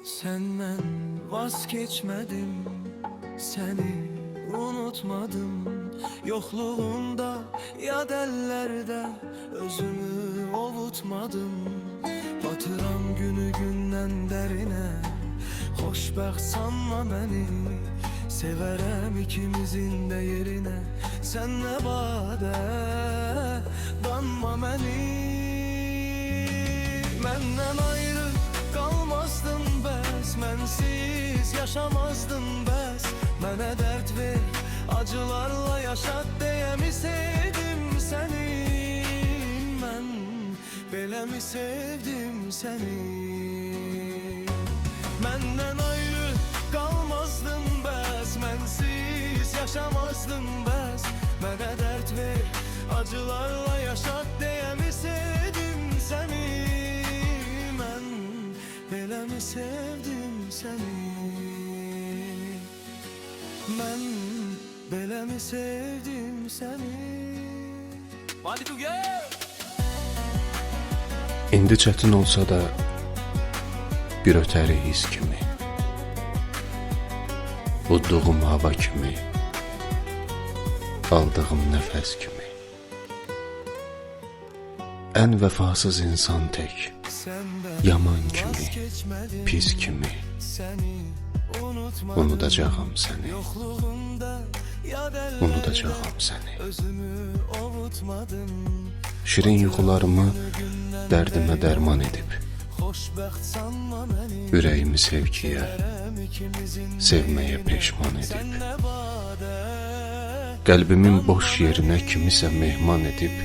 Senden vazgeçmedim, seni unutmadım. Yokluğunda ya dellerde özümü ovutmadım. Batıran günü günden derine, xoşbəxt sanma beni. Severem ikimizin de yerine, sen ne vade danma beni. Menden ayrı kalmazdın bəs, mənsiz yaşamazdın bəs. Mənə dert ver, acılarla yaşat deyə mi sevdim səni? Mən belə mi sevdim səni? Məndən ayrı kalmazdın bəs, mənsiz yaşamazdın bəs. Mənə dert ver, acılarla yaşat deyə mi sevdim səni? Mən belə mi sevdim səni? Mən belə mi sevdim səni? Hadi Tugay! İndi çətin olsa da bir ötəri his kimi, udduğum hava kimi, aldığım nəfəs kimi. Ən vəfasız insan tək, yaman kimi, pis kimi. Unudacağım səni, unudacağım səni. Şirin yuxularımı dərdimə dərman edib, ürəyimi sevgiyə, sevməyə peşman edib, qəlbimin boş yerinə kimisə mehman edib.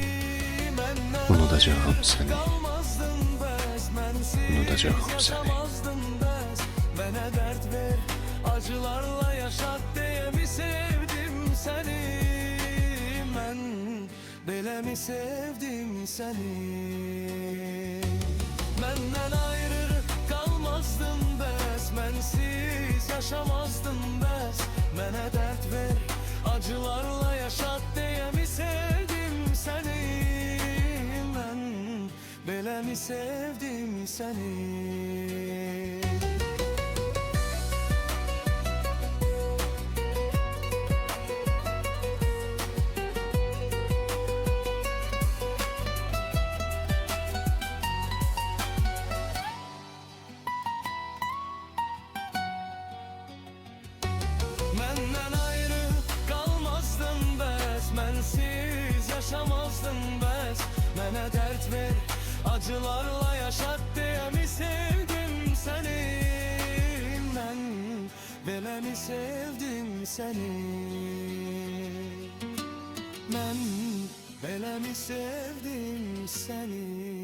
Unudacağım səni, unudacağım səni. Mənə dert ver, acılarla yaşat deyə mi sevdim səni? Mən belə mi sevdim səni? Məndən ayrı kalmazdın bəs, mənsiz yaşamazdın bəs. Mənə dert ver, acılarla yaşat deyə mi sevdim səni? Mən belə mi sevdim səni? Məndən ayrı kalmazdın bəs, mənsiz yaşamazdın bəs. Mənə dert ver, acılarla yaşat deyə mi sevdim səni? Mən belə mi sevdim səni? Mən belə mi sevdim səni?